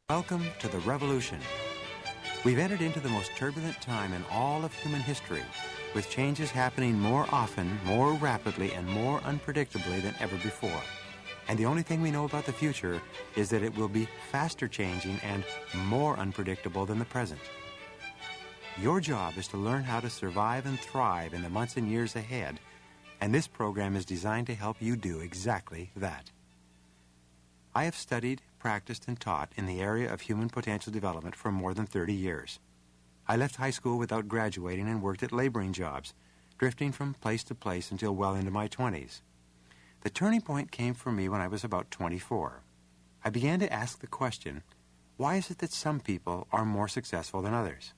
Welcome to the revolution. We've entered into the most turbulent time in all of human history, with changes happening more often, more rapidly, and more unpredictably than ever before. And the only thing we know about the future is that it will be faster changing and more unpredictable than the present. Your job is to learn how to survive and thrive in the months and years ahead, and this program is designed to help you do exactly that. I have studied, practiced, and taught in the area of human potential development for more than 30 years. I left high school without graduating and worked at laboring jobs, drifting from place to place until well into my 20s. The turning point came for me when I was about 24. I began to ask the question, why is it that some people are more successful than others?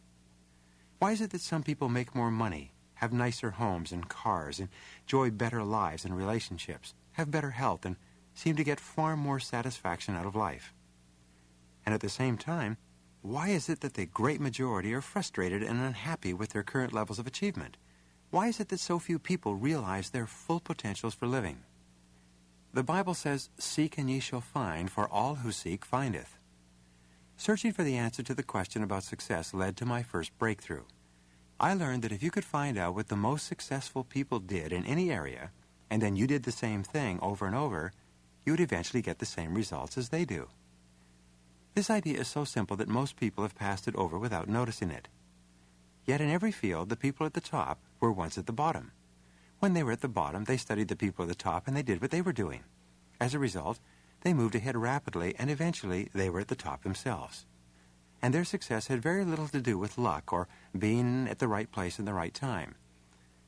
Why is it that some people make more money, have nicer homes and cars, enjoy better lives and relationships, have better health, and seem to get far more satisfaction out of life? And at the same time, why is it that the great majority are frustrated and unhappy with their current levels of achievement? Why is it that so few people realize their full potentials for living? The Bible says, "Seek and ye shall find, for all who seek findeth." Searching for the answer to the question about success led to my first breakthrough. I learned that if you could find out what the most successful people did in any area, and then you did the same thing over and over, you would eventually get the same results as they do. This idea is so simple that most people have passed it over without noticing it. Yet in every field, the people at the top were once at the bottom. When they were at the bottom, they studied the people at the top and they did what they were doing. As a result, they moved ahead rapidly and eventually they were at the top themselves. And their success had very little to do with luck or being at the right place in the right time.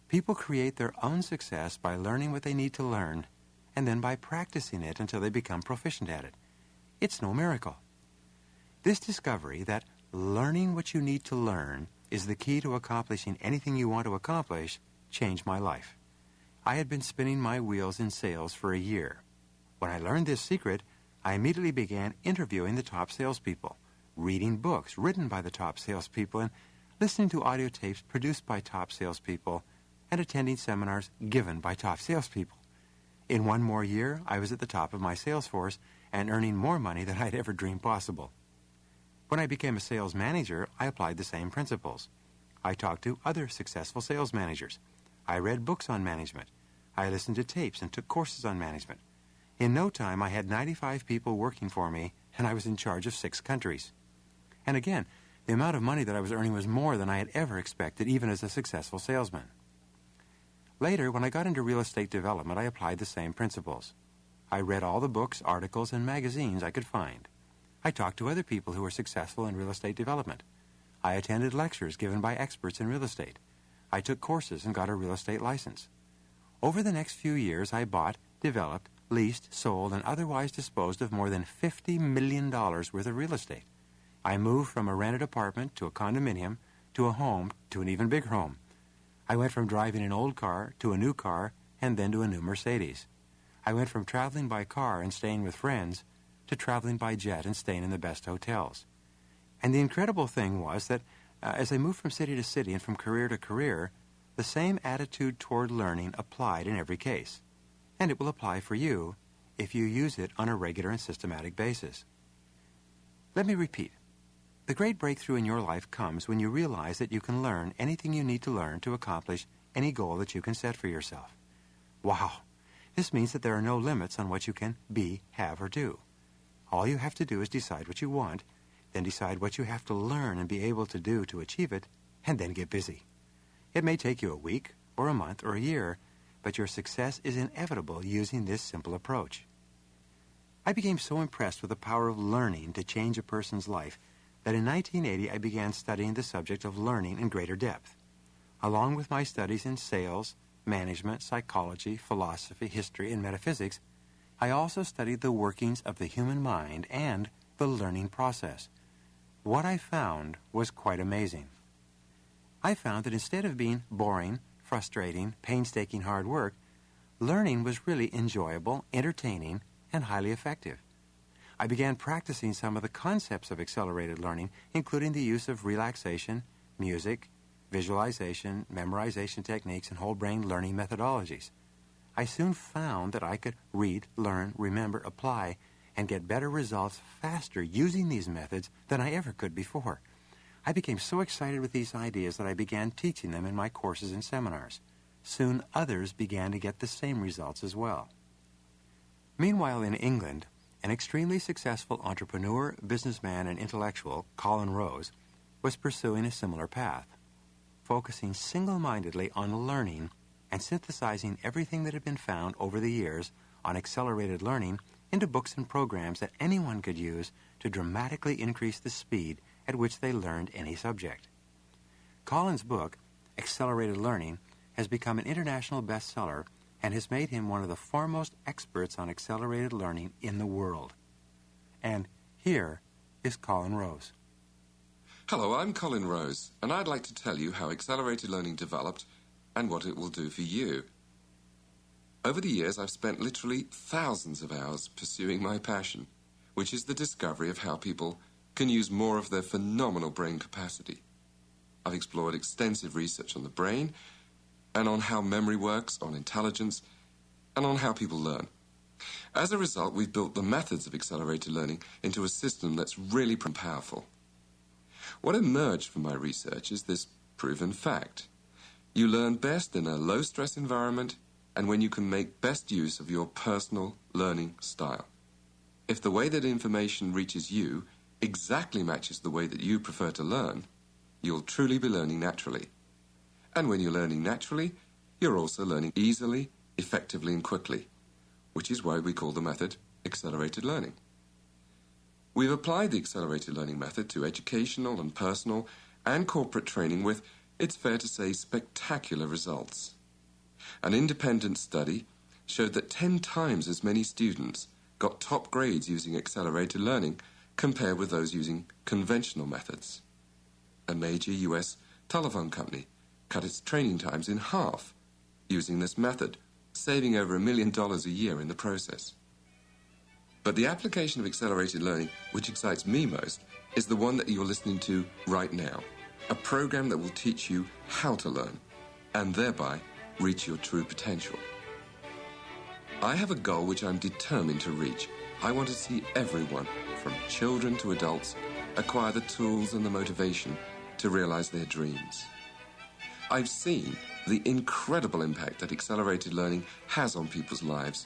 People create their own success by learning what they need to learn and then by practicing it until they become proficient at it. It's no miracle. This discovery that learning what you need to learn is the key to accomplishing anything you want to accomplish changed my life. I had been spinning my wheels in sales for a year. When I learned this secret, I immediately began interviewing the top salespeople, reading books written by the top salespeople, and listening to audio tapes produced by top salespeople, and attending seminars given by top salespeople. In one more year, I was at the top of my sales force and earning more money than I'd ever dreamed possible. When I became a sales manager, I applied the same principles. I talked to other successful sales managers. I read books on management. I listened to tapes and took courses on management. In no time, I had 95 people working for me, and I was in charge of 6 countries. And again, the amount of money that I was earning was more than I had ever expected, even as a successful salesman. Later, when I got into real estate development, I applied the same principles. I read all the books, articles, and magazines I could find. I talked to other people who were successful in real estate development. I attended lectures given by experts in real estate. I took courses and got a real estate license. Over the next few years, I bought, developed, leased, sold, and otherwise disposed of more than $50 million worth of real estate. I moved from a rented apartment to a condominium to a home to an even bigger home. I went from driving an old car to a new car and then to a new Mercedes. I went from traveling by car and staying with friends to traveling by jet and staying in the best hotels. And the incredible thing was that as I moved from city to city and from career to career, the same attitude toward learning applied in every case. And it will apply for you if you use it on a regular and systematic basis. Let me repeat. The great breakthrough in your life comes when you realize that you can learn anything you need to learn to accomplish any goal that you can set for yourself. Wow! This means that there are no limits on what you can be, have, or do. All you have to do is decide what you want, then decide what you have to learn and be able to do to achieve it, and then get busy. It may take you a week, or a month, or a year, but your success is inevitable using this simple approach. I became so impressed with the power of learning to change a person's life that in 1980 I began studying the subject of learning in greater depth. Along with my studies in sales, management, psychology, philosophy, history, and metaphysics, I also studied the workings of the human mind and the learning process. What I found was quite amazing. I found that instead of being boring, frustrating, painstaking hard work, learning was really enjoyable, entertaining, and highly effective. I began practicing some of the concepts of accelerated learning, including the use of relaxation, music, visualization, memorization techniques, and whole brain learning methodologies. I soon found that I could read, learn, remember, apply, and get better results faster using these methods than I ever could before. I became so excited with these ideas that I began teaching them in my courses and seminars. Soon others began to get the same results as well. Meanwhile, in England, an extremely successful entrepreneur, businessman, and intellectual, Colin Rose, was pursuing a similar path, focusing single-mindedly on learning and synthesizing everything that had been found over the years on accelerated learning into books and programs that anyone could use to dramatically increase the speed at which they learned any subject. Colin's book, Accelerated Learning, has become an international bestseller and has made him one of the foremost experts on accelerated learning in the world. And here is Colin Rose. Hello, I'm Colin Rose, and I'd like to tell you how accelerated learning developed and what it will do for you. Over the years, I've spent literally thousands of hours pursuing my passion, which is the discovery of how people can use more of their phenomenal brain capacity. I've explored extensive research on the brain and on how memory works, on intelligence, and on how people learn. As a result, we've built the methods of accelerated learning into a system that's really powerful. What emerged from my research is this proven fact. You learn best in a low-stress environment and when you can make best use of your personal learning style. If the way that information reaches you exactly matches the way that you prefer to learn, you'll truly be learning naturally. And when you're learning naturally, you're also learning easily, effectively, and quickly, which is why we call the method accelerated learning. We've applied the accelerated learning method to educational and personal and corporate training with, it's fair to say, spectacular results. An independent study showed that 10 times as many students got top grades using accelerated learning compared with those using conventional methods. A major US telephone company cut its training times in half using this method, saving over $1 million a year in the process. But the application of accelerated learning, which excites me most, is the one that you're listening to right now, a program that will teach you how to learn and thereby reach your true potential. I have a goal which I'm determined to reach. I want to see everyone, from children to adults, acquire the tools and the motivation to realize their dreams. I've seen the incredible impact that accelerated learning has on people's lives,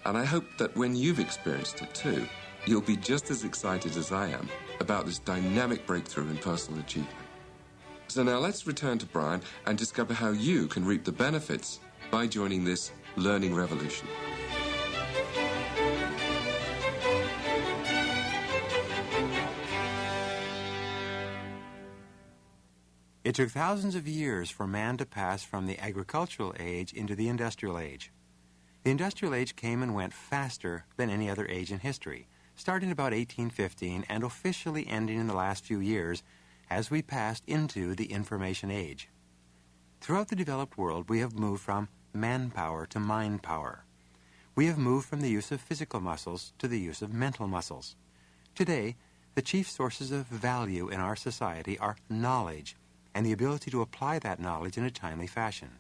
and I hope that when you've experienced it too, you'll be just as excited as I am about this dynamic breakthrough in personal achievement. So now let's return to Brian and discover how you can reap the benefits by joining this learning revolution. It took thousands of years for man to pass from the agricultural age into the industrial age. The industrial age came and went faster than any other age in history, starting about 1815 and officially ending in the last few years as we passed into the information age. Throughout the developed world, we have moved from manpower to mind power. We have moved from the use of physical muscles to the use of mental muscles. Today, the chief sources of value in our society are knowledge and the ability to apply that knowledge in a timely fashion.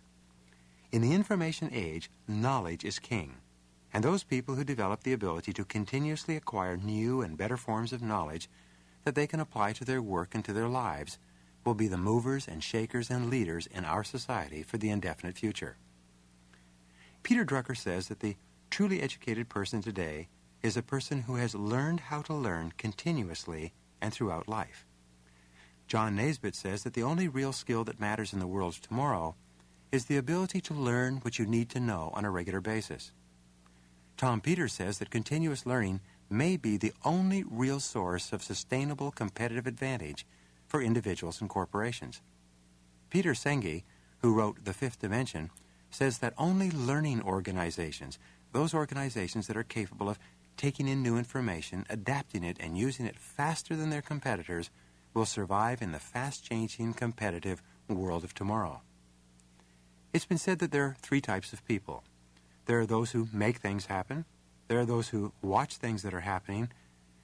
In the information age, knowledge is king, and those people who develop the ability to continuously acquire new and better forms of knowledge that they can apply to their work and to their lives will be the movers and shakers and leaders in our society for the indefinite future. Peter Drucker says that the truly educated person today is a person who has learned how to learn continuously and throughout life. John Naisbitt says that the only real skill that matters in the world of tomorrow is the ability to learn what you need to know on a regular basis. Tom Peters says that continuous learning may be the only real source of sustainable competitive advantage for individuals and corporations. Peter Senge, who wrote The Fifth Dimension, says that only learning organizations, those organizations that are capable of taking in new information, adapting it, and using it faster than their competitors, will survive in the fast-changing, competitive world of tomorrow. It's been said that there are 3 types of people. There are those who make things happen, there are those who watch things that are happening,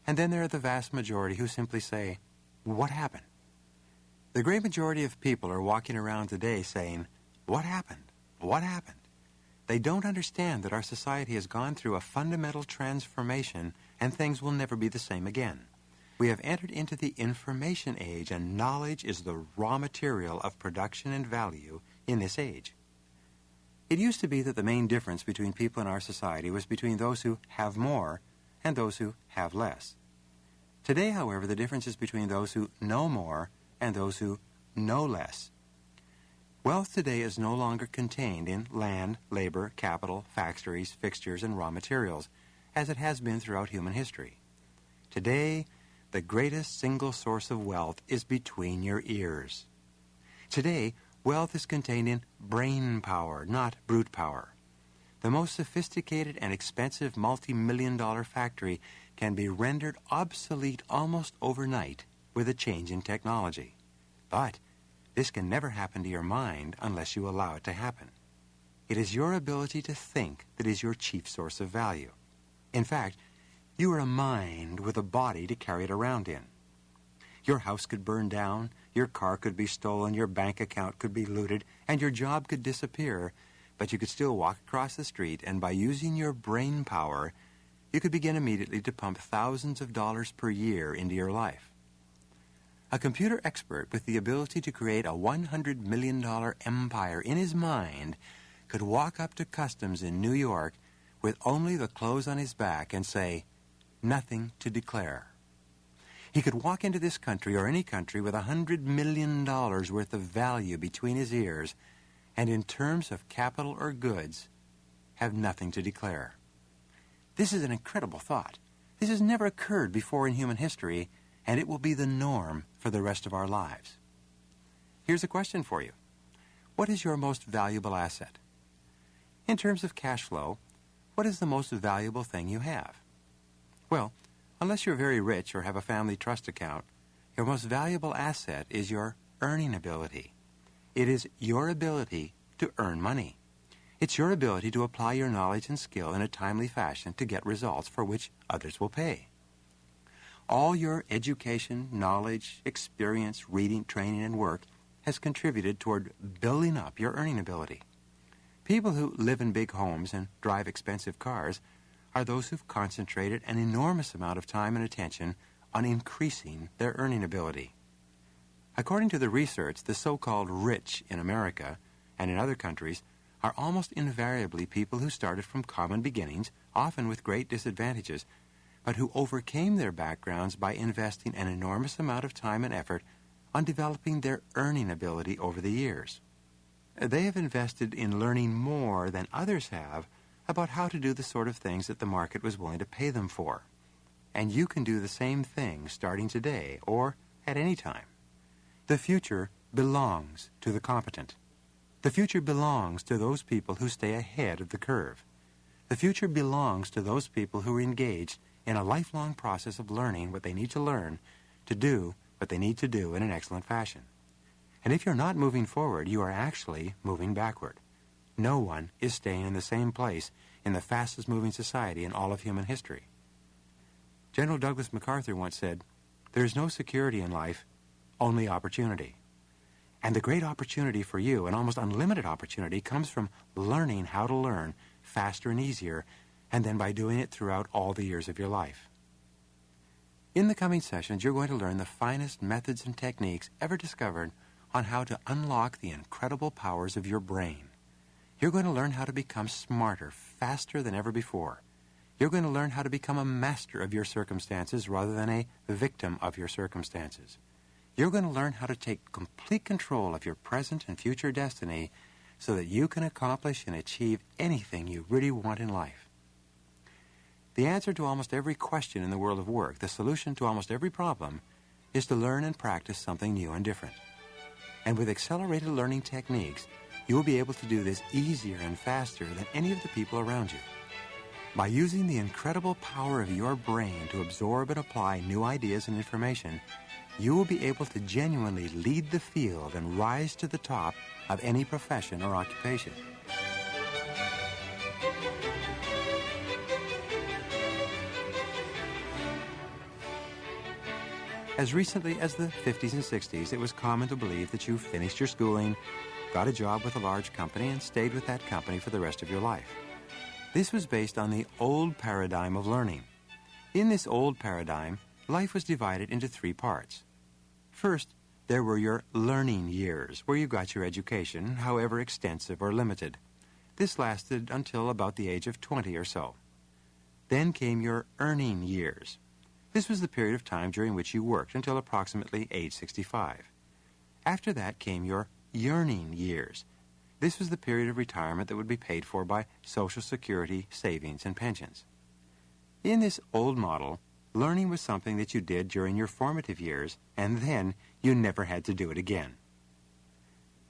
and then there are the vast majority who simply say, "What happened?" The great majority of people are walking around today saying, "What happened? What happened?" They don't understand that our society has gone through a fundamental transformation and things will never be the same again. We have entered into the information age, and knowledge is the raw material of production and value in this age. It used to be that the main difference between people in our society was between those who have more and those who have less. Today, however, the difference is between those who know more and those who know less. Wealth today is no longer contained in land, labor, capital, factories, fixtures, and raw materials, as it has been throughout human history. Today, the greatest single source of wealth is between your ears. Today, wealth is contained in brain power, not brute power. The most sophisticated and expensive multi-million-dollar factory can be rendered obsolete almost overnight with a change in technology. But this can never happen to your mind unless you allow it to happen. It is your ability to think that is your chief source of value. In fact, you are a mind with a body to carry it around in. Your house could burn down, your car could be stolen, your bank account could be looted, and your job could disappear, but you could still walk across the street, and by using your brain power, you could begin immediately to pump thousands of dollars per year into your life. A computer expert with the ability to create a $100 million empire in his mind could walk up to customs in New York with only the clothes on his back and say, "Nothing to declare." He could walk into this country or any country with $100 million worth of value between his ears and in terms of capital or goods have nothing to declare. This is an incredible thought. This has never occurred before in human history, and it will be the norm for the rest of our lives. Here's a question for you. What is your most valuable asset? In terms of cash flow, what is the most valuable thing you have? Well, unless you're very rich or have a family trust account, your most valuable asset is your earning ability. It is your ability to earn money. It's your ability to apply your knowledge and skill in a timely fashion to get results for which others will pay. All your education, knowledge, experience, reading, training, and work has contributed toward building up your earning ability. People who live in big homes and drive expensive cars are those who've concentrated an enormous amount of time and attention on increasing their earning ability. According to the research, the so-called rich in America and in other countries are almost invariably people who started from common beginnings, often with great disadvantages, but who overcame their backgrounds by investing an enormous amount of time and effort on developing their earning ability over the years. They have invested in learning more than others have about how to do the sort of things that the market was willing to pay them for. And you can do the same thing starting today or at any time. The future belongs to the competent. The future belongs to those people who stay ahead of the curve. The future belongs to those people who are engaged in a lifelong process of learning what they need to learn to do what they need to do in an excellent fashion. And if you're not moving forward, you are actually moving backward. No one is staying in the same place in the fastest moving society in all of human history. General Douglas MacArthur once said, "There is no security in life, only opportunity." And the great opportunity for you, an almost unlimited opportunity, comes from learning how to learn faster and easier, and then by doing it throughout all the years of your life. In the coming sessions, you're going to learn the finest methods and techniques ever discovered on how to unlock the incredible powers of your brain. You're going to learn how to become smarter, faster than ever before. You're going to learn how to become a master of your circumstances rather than a victim of your circumstances. You're going to learn how to take complete control of your present and future destiny so that you can accomplish and achieve anything you really want in life. The answer to almost every question in the world of work, the solution to almost every problem, is to learn and practice something new and different. And with accelerated learning techniques, you will be able to do this easier and faster than any of the people around you. By using the incredible power of your brain to absorb and apply new ideas and information, you will be able to genuinely lead the field and rise to the top of any profession or occupation. As recently as the 50s and 60s, it was common to believe that you finished your schooling, got a job with a large company, and stayed with that company for the rest of your life. This was based on the old paradigm of learning. In this old paradigm, life was divided into three parts. First, there were your learning years, where you got your education, however extensive or limited. This lasted until about the age of 20 or so. Then came your earning years. This was the period of time during which you worked until approximately age 65. After that came your yearning years. This was the period of retirement that would be paid for by Social Security, savings, and pensions. In this old model, learning was something that you did during your formative years, and then you never had to do it again.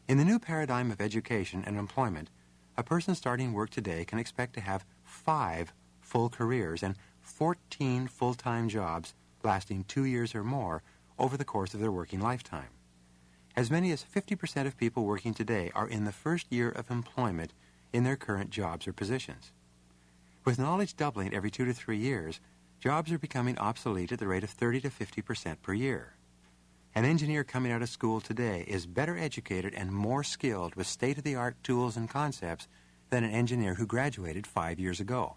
In the new paradigm of education and employment, a person starting work today can expect to have 5 full careers and 14 full-time jobs lasting 2 years or more over the course of their working lifetime. As many as 50% of people working today are in the first year of employment in their current jobs or positions. With knowledge doubling every 2 to 3 years, jobs are becoming obsolete at the rate of 30 to 50% per year. An engineer coming out of school today is better educated and more skilled with state-of-the-art tools and concepts than an engineer who graduated 5 years ago.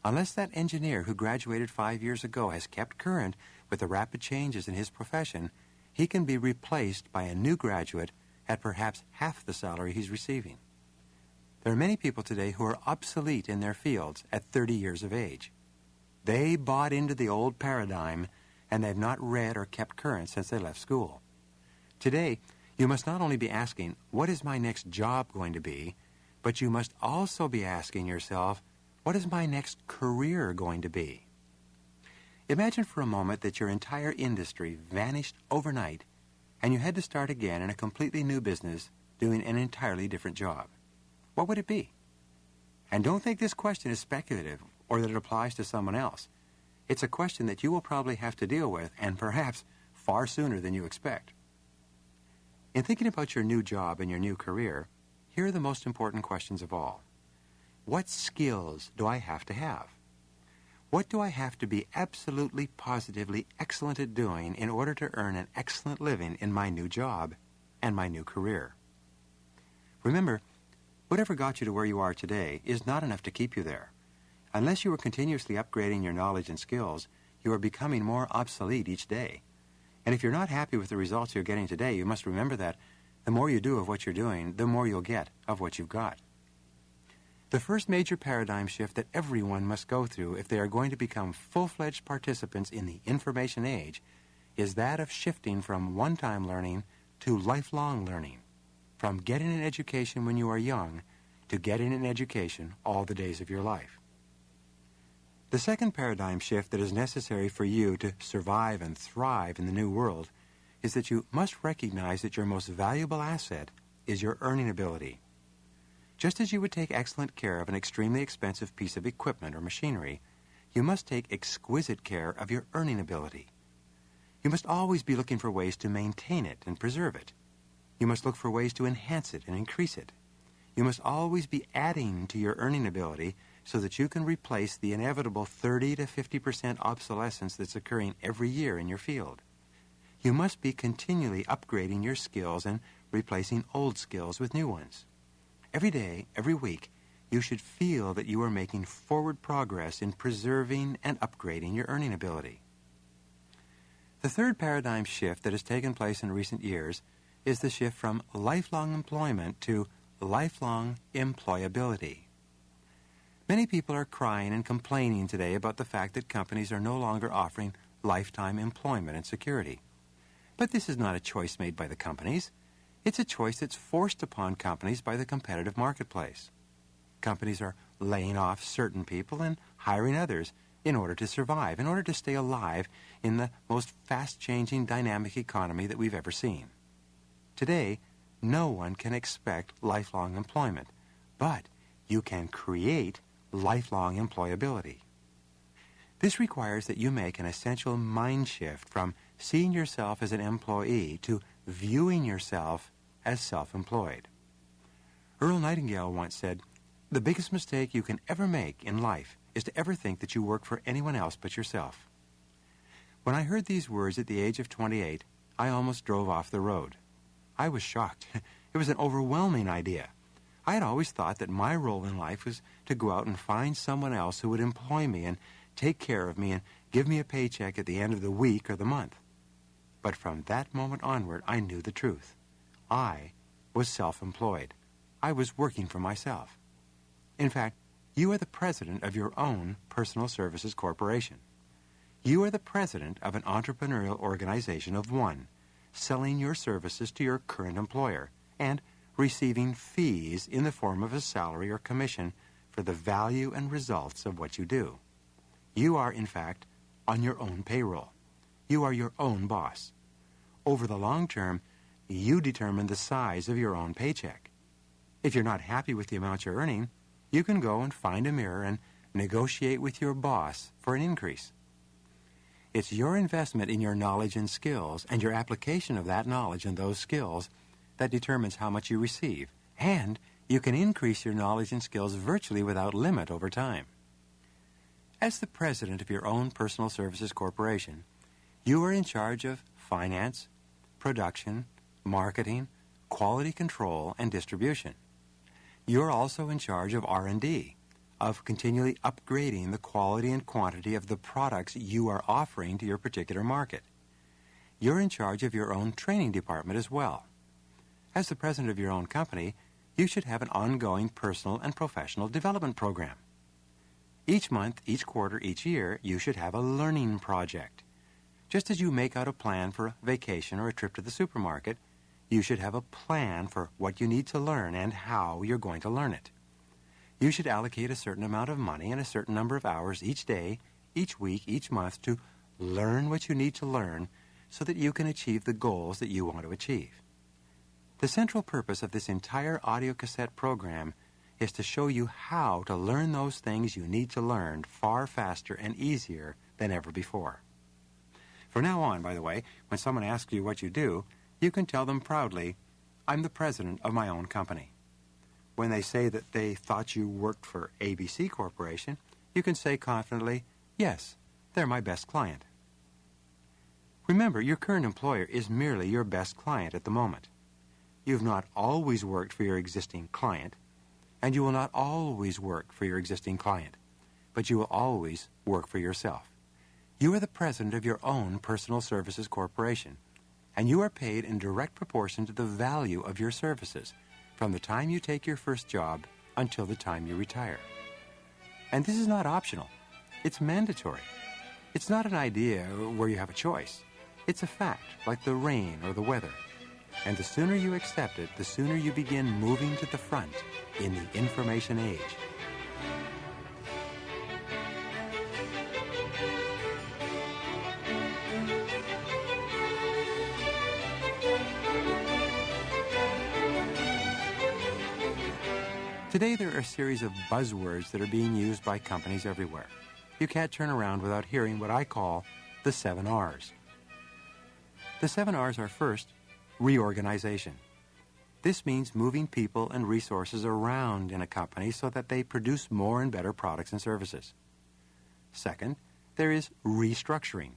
Unless that engineer who graduated 5 years ago has kept current with the rapid changes in his profession, he can be replaced by a new graduate at perhaps half the salary he's receiving. There are many people today who are obsolete in their fields at 30 years of age. They bought into the old paradigm, and they've not read or kept current since they left school. Today, you must not only be asking, what is my next job going to be, but you must also be asking yourself, what is my next career going to be? Imagine for a moment that your entire industry vanished overnight, and you had to start again in a completely new business doing an entirely different job. What would it be? And don't think this question is speculative or that it applies to someone else. It's a question that you will probably have to deal with, and perhaps far sooner than you expect. In thinking about your new job and your new career, here are the most important questions of all. What skills do I have to have? What do I have to be absolutely, positively excellent at doing in order to earn an excellent living in my new job and my new career? Remember, whatever got you to where you are today is not enough to keep you there. Unless you are continuously upgrading your knowledge and skills, you are becoming more obsolete each day. And if you're not happy with the results you're getting today, you must remember that the more you do of what you're doing, the more you'll get of what you've got. The first major paradigm shift that everyone must go through if they are going to become full-fledged participants in the information age is that of shifting from one-time learning to lifelong learning, from getting an education when you are young to getting an education all the days of your life. The second paradigm shift that is necessary for you to survive and thrive in the new world is that you must recognize that your most valuable asset is your earning ability. Just as you would take excellent care of an extremely expensive piece of equipment or machinery, you must take exquisite care of your earning ability. You must always be looking for ways to maintain it and preserve it. You must look for ways to enhance it and increase it. You must always be adding to your earning ability so that you can replace the inevitable 30 to 50% obsolescence that's occurring every year in your field. You must be continually upgrading your skills and replacing old skills with new ones. Every day, every week, you should feel that you are making forward progress in preserving and upgrading your earning ability. The third paradigm shift that has taken place in recent years is the shift from lifelong employment to lifelong employability. Many people are crying and complaining today about the fact that companies are no longer offering lifetime employment and security. But this is not a choice made by the companies. It's a choice that's forced upon companies by the competitive marketplace. Companies are laying off certain people and hiring others in order to survive, in order to stay alive in the most fast-changing dynamic economy that we've ever seen. Today, no one can expect lifelong employment, but you can create lifelong employability. This requires that you make an essential mind shift from seeing yourself as an employee to viewing yourself as self-employed. Earl Nightingale once said, "The biggest mistake you can ever make in life is to ever think that you work for anyone else but yourself." When I heard these words at the age of 28, I almost drove off the road. I was shocked. It was an overwhelming idea. I had always thought that my role in life was to go out and find someone else who would employ me and take care of me and give me a paycheck at the end of the week or the month. But from that moment onward, I knew the truth. I was self-employed. I was working for myself. In fact, you are the president of your own personal services corporation. You are the president of an entrepreneurial organization of one, selling your services to your current employer and receiving fees in the form of a salary or commission for the value and results of what you do. You are, in fact, on your own payroll. You are your own boss. Over the long term, you determine the size of your own paycheck. If you're not happy with the amount you're earning, you can go and find a mirror and negotiate with your boss for an increase. It's your investment in your knowledge and skills and your application of that knowledge and those skills that determines how much you receive, and you can increase your knowledge and skills virtually without limit over time. As the president of your own personal services corporation, you are in charge of finance, production, marketing, quality control, and distribution. You're also in charge of R&D, of continually upgrading the quality and quantity of the products you are offering to your particular market. You're in charge of your own training department as well. As the president of your own company, you should have an ongoing personal and professional development program. Each month, each quarter, each year, you should have a learning project. Just as you make out a plan for a vacation or a trip to the supermarket, you should have a plan for what you need to learn and how you're going to learn it. You should allocate a certain amount of money and a certain number of hours each day, each week, each month to learn what you need to learn so that you can achieve the goals that you want to achieve. The central purpose of this entire audio cassette program is to show you how to learn those things you need to learn far faster and easier than ever before. From now on, by the way, when someone asks you what you do, you can tell them proudly, "I'm the president of my own company." When they say that they thought you worked for ABC Corporation, you can say confidently, "Yes, they're my best client." Remember, your current employer is merely your best client at the moment. You've not always worked for your existing client, and you will not always work for your existing client, but you will always work for yourself. You are the president of your own personal services corporation, and you are paid in direct proportion to the value of your services from the time you take your first job until the time you retire. And this is not optional. It's mandatory. It's not an idea where you have a choice. It's a fact, like the rain or the weather. And the sooner you accept it, the sooner you begin moving to the front in the information age. Today there are a series of buzzwords that are being used by companies everywhere. You can't turn around without hearing what I call the 7 R's. The 7 R's are first, reorganization. This means moving people and resources around in a company so that they produce more and better products and services. Second, there is restructuring.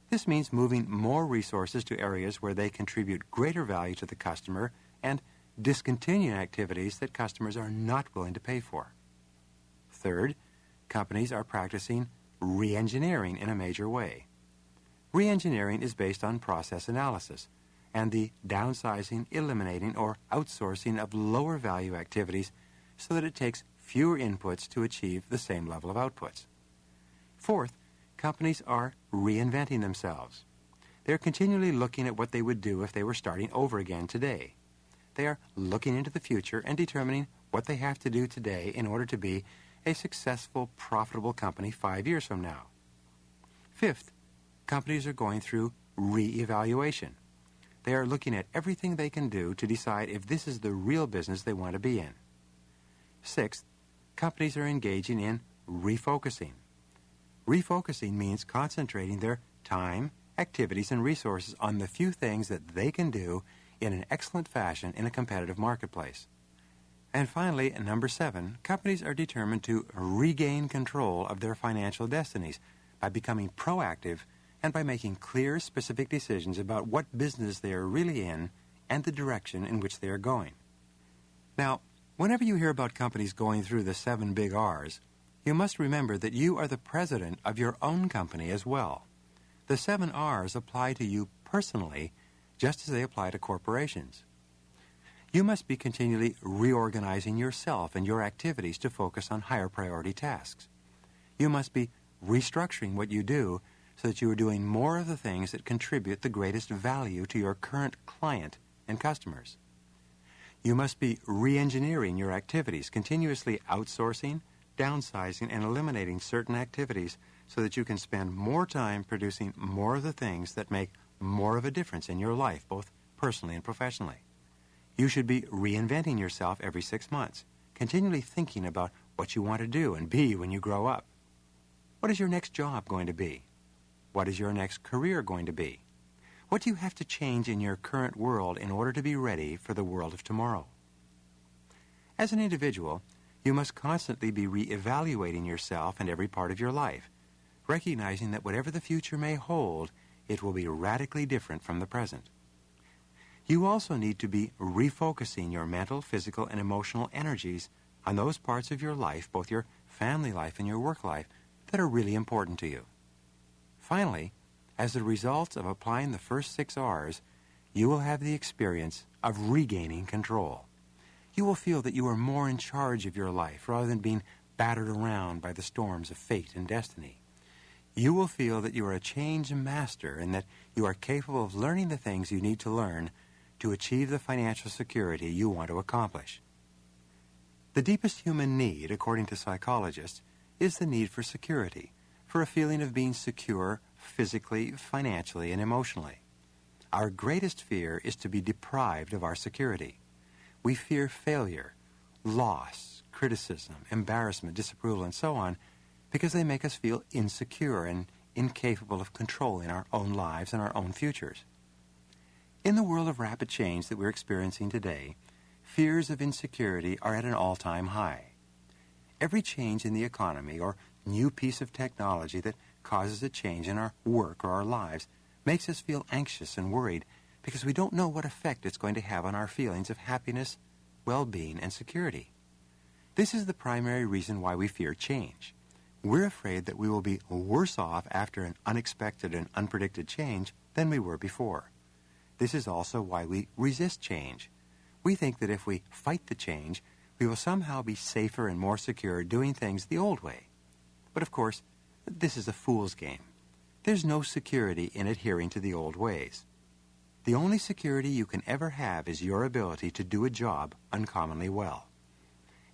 This means moving more resources to areas where they contribute greater value to the customer and discontinuing activities that customers are not willing to pay for. Third, companies are practicing re-engineering in a major way. Re-engineering is based on process analysis and the downsizing, eliminating, or outsourcing of lower value activities so that it takes fewer inputs to achieve the same level of outputs. Fourth, companies are reinventing themselves. They're continually looking at what they would do if they were starting over again today. They are looking into the future and determining what they have to do today in order to be a successful, profitable company 5 years from now. Fifth, companies are going through re-evaluation. They are looking at everything they can do to decide if this is the real business they want to be in. Sixth, companies are engaging in refocusing. Refocusing means concentrating their time, activities, and resources on the few things that they can do in an excellent fashion in a competitive marketplace. And finally, number 7, companies are determined to regain control of their financial destinies by becoming proactive and by making clear, specific decisions about what business they are really in and the direction in which they are going. Now, whenever you hear about companies going through the 7 big R's, You must remember that you are the president of your own company as well. The 7 R's apply to you personally, just as they apply to corporations. You must be continually reorganizing yourself and your activities to focus on higher priority tasks. You must be restructuring what you do so that you are doing more of the things that contribute the greatest value to your current client and customers. You must be re-engineering your activities, continuously outsourcing, downsizing, and eliminating certain activities so that you can spend more time producing more of the things that make more of a difference in your life, both personally and professionally. You should be reinventing yourself every 6 months, continually thinking about what you want to do and be when you grow up. What is your next job going to be? What is your next career going to be? What do you have to change in your current world in order to be ready for the world of tomorrow? As an individual, you must constantly be re-evaluating yourself and every part of your life, recognizing that whatever the future may hold, it will be radically different from the present. You also need to be refocusing your mental, physical, and emotional energies on those parts of your life, both your family life and your work life, that are really important to you. Finally, as a result of applying the first 6 R's, you will have the experience of regaining control. You will feel that you are more in charge of your life rather than being battered around by the storms of fate and destiny. You will feel that you are a change master and that you are capable of learning the things you need to learn to achieve the financial security you want to accomplish. The deepest human need, according to psychologists, is the need for security, for a feeling of being secure physically, financially, and emotionally. Our greatest fear is to be deprived of our security. We fear failure, loss, criticism, embarrassment, disapproval, and so on, because they make us feel insecure and incapable of controlling our own lives and our own futures. In the world of rapid change that we're experiencing today, fears of insecurity are at an all-time high. Every change in the economy or new piece of technology that causes a change in our work or our lives makes us feel anxious and worried because we don't know what effect it's going to have on our feelings of happiness, well-being, and security. This is the primary reason why we fear change. We're afraid that we will be worse off after an unexpected and unpredicted change than we were before. This is also why we resist change. We think that if we fight the change, we will somehow be safer and more secure doing things the old way. But of course, this is a fool's game. There's no security in adhering to the old ways. The only security you can ever have is your ability to do a job uncommonly well.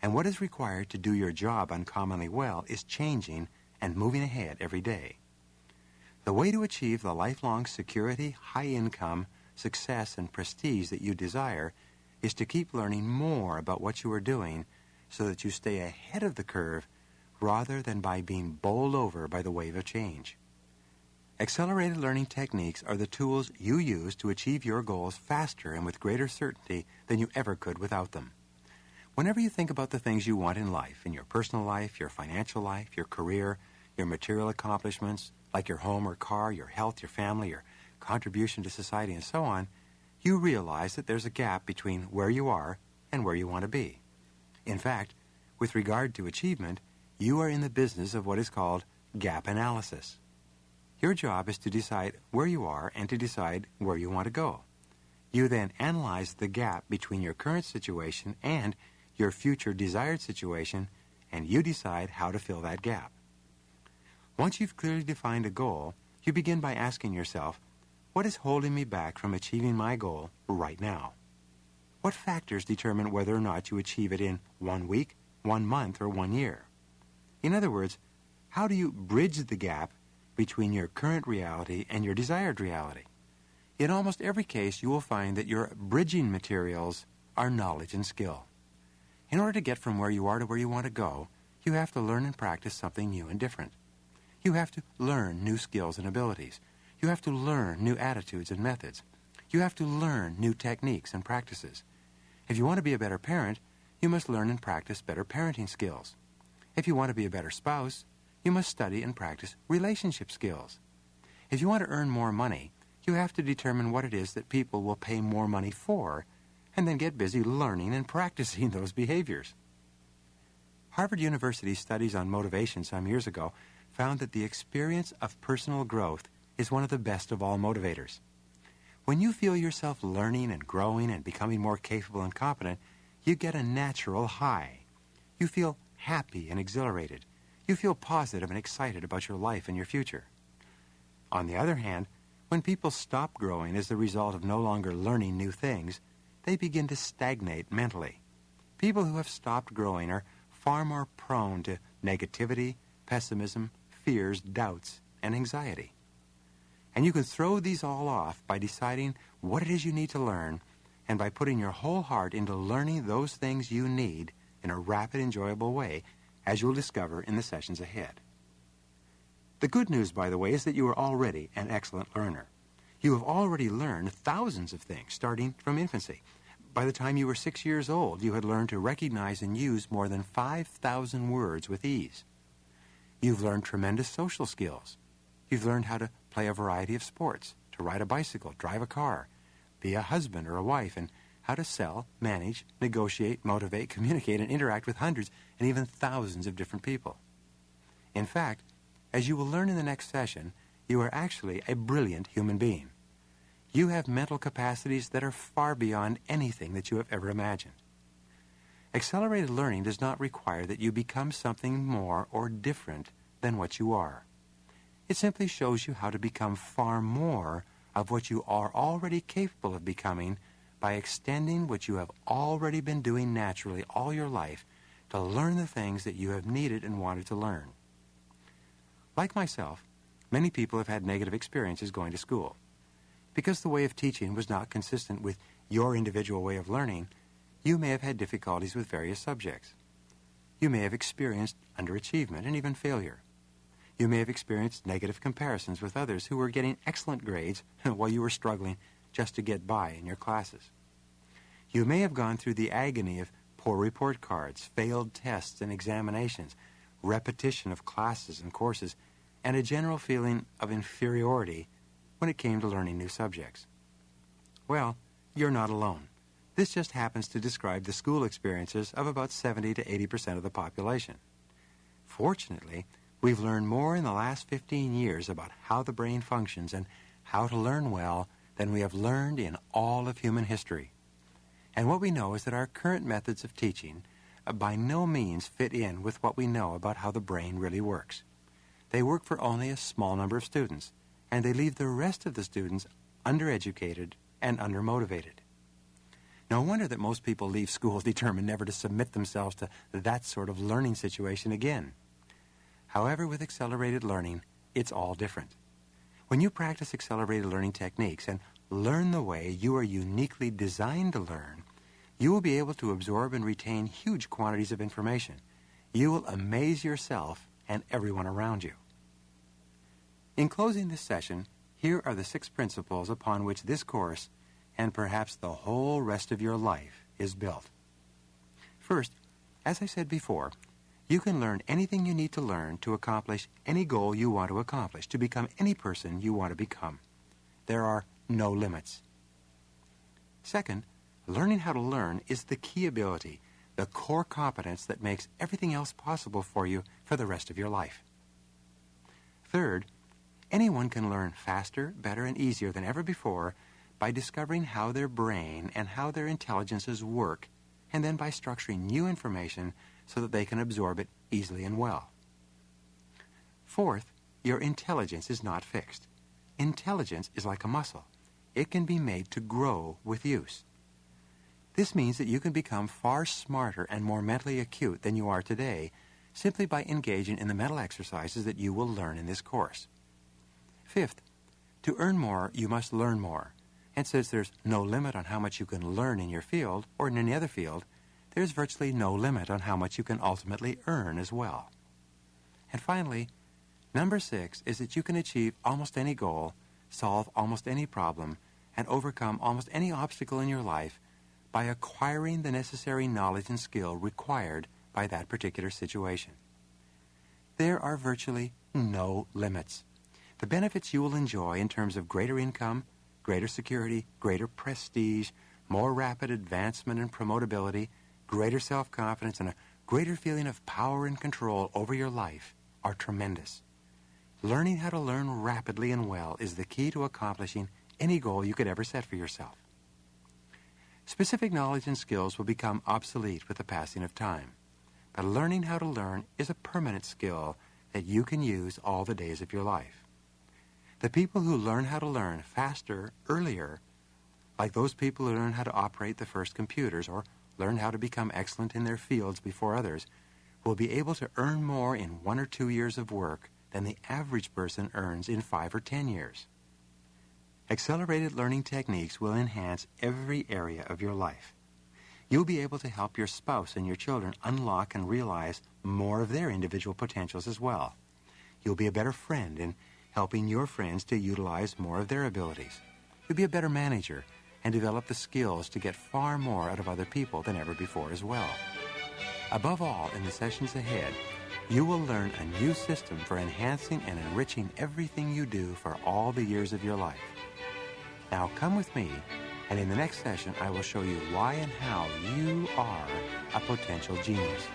And what is required to do your job uncommonly well is changing and moving ahead every day. The way to achieve the lifelong security, high income, success, and prestige that you desire is to keep learning more about what you are doing so that you stay ahead of the curve rather than by being bowled over by the wave of change. Accelerated learning techniques are the tools you use to achieve your goals faster and with greater certainty than you ever could without them. Whenever you think about the things you want in life, in your personal life, your financial life, your career, your material accomplishments, like your home or car, your health, your family, your contribution to society, and so on, you realize that there's a gap between where you are and where you want to be. In fact, with regard to achievement, you are in the business of what is called gap analysis. Your job is to decide where you are and to decide where you want to go. You then analyze the gap between your current situation and your future desired situation, and you decide how to fill that gap. Once you've clearly defined a goal, you begin by asking yourself, what is holding me back from achieving my goal right now? What factors determine whether or not you achieve it in 1 week, 1 month, or 1 year? In other words, how do you bridge the gap between your current reality and your desired reality? In almost every case, you will find that your bridging materials are knowledge and skill. In order to get from where you are to where you want to go, you have to learn and practice something new and different. You have to learn new skills and abilities. You have to learn new attitudes and methods. You have to learn new techniques and practices. If you want to be a better parent, you must learn and practice better parenting skills. If you want to be a better spouse, you must study and practice relationship skills. If you want to earn more money, you have to determine what it is that people will pay more money for, and then get busy learning and practicing those behaviors. Harvard University's studies on motivation some years ago found that the experience of personal growth is one of the best of all motivators. When you feel yourself learning and growing and becoming more capable and competent, you get a natural high. You feel happy and exhilarated. You feel positive and excited about your life and your future. On the other hand, when people stop growing as the result of no longer learning new things, they begin to stagnate mentally. People who have stopped growing are far more prone to negativity, pessimism, fears, doubts, and anxiety. And you can throw these all off by deciding what it is you need to learn and by putting your whole heart into learning those things you need in a rapid, enjoyable way, as you'll discover in the sessions ahead. The good news, by the way, is that you are already an excellent learner. You have already learned thousands of things starting from infancy. By the time you were 6 years old, you had learned to recognize and use more than 5,000 words with ease. You've learned tremendous social skills. You've learned how to play a variety of sports, to ride a bicycle, drive a car, be a husband or a wife, and how to sell, manage, negotiate, motivate, communicate, and interact with hundreds and even thousands of different people. In fact, as you will learn in the next session, you are actually a brilliant human being. You have mental capacities that are far beyond anything that you have ever imagined. Accelerated learning does not require that you become something more or different than what you are. It simply shows you how to become far more of what you are already capable of becoming by extending what you have already been doing naturally all your life to learn the things that you have needed and wanted to learn. Like myself, many people have had negative experiences going to school. Because the way of teaching was not consistent with your individual way of learning, you may have had difficulties with various subjects. You may have experienced underachievement and even failure. You may have experienced negative comparisons with others who were getting excellent grades while you were struggling just to get by in your classes. You may have gone through the agony of poor report cards, failed tests and examinations, repetition of classes and courses, and a general feeling of inferiority when it came to learning new subjects. Well, you're not alone. This just happens to describe the school experiences of about 70 to 80% of the population. Fortunately, we've learned more in the last 15 years about how the brain functions and how to learn well than we have learned in all of human history. And what we know is that our current methods of teaching by no means fit in with what we know about how the brain really works. They work for only a small number of students, and they leave the rest of the students undereducated and undermotivated. No wonder that most people leave school determined never to submit themselves to that sort of learning situation again. However, with accelerated learning, it's all different. When you practice accelerated learning techniques and learn the way you are uniquely designed to learn, you will be able to absorb and retain huge quantities of information. You will amaze yourself and everyone around you. In closing this session, here are the 6 principles upon which this course, and perhaps the whole rest of your life, is built. First, as I said before, you can learn anything you need to learn to accomplish any goal you want to accomplish, to become any person you want to become. There are no limits. Second, learning how to learn is the key ability, the core competence that makes everything else possible for you for the rest of your life. Third, anyone can learn faster, better, and easier than ever before by discovering how their brain and how their intelligences work, and then by structuring new information so that they can absorb it easily and well. Fourth, your intelligence is not fixed. Intelligence is like a muscle. It can be made to grow with use. This means that you can become far smarter and more mentally acute than you are today simply by engaging in the mental exercises that you will learn in this course. Fifth, to earn more, you must learn more. And since there's no limit on how much you can learn in your field or in any other field, there's virtually no limit on how much you can ultimately earn as well. And finally, number 6 is that you can achieve almost any goal, solve almost any problem, and overcome almost any obstacle in your life by acquiring the necessary knowledge and skill required by that particular situation. There are virtually no limits. The benefits you will enjoy in terms of greater income, greater security, greater prestige, more rapid advancement and promotability, greater self-confidence, and a greater feeling of power and control over your life are tremendous. Learning how to learn rapidly and well is the key to accomplishing any goal you could ever set for yourself. Specific knowledge and skills will become obsolete with the passing of time, but learning how to learn is a permanent skill that you can use all the days of your life. The people who learn how to learn faster, earlier, like those people who learn how to operate the first computers or learn how to become excellent in their fields before others, will be able to earn more in 1 or 2 years of work than the average person earns in 5 or 10 years. Accelerated learning techniques will enhance every area of your life. You'll be able to help your spouse and your children unlock and realize more of their individual potentials as well. You'll be a better friend in helping your friends to utilize more of their abilities. You'll be a better manager and develop the skills to get far more out of other people than ever before as well. Above all, in the sessions ahead, you will learn a new system for enhancing and enriching everything you do for all the years of your life. Now come with me, and in the next session I will show you why and how you are a potential genius.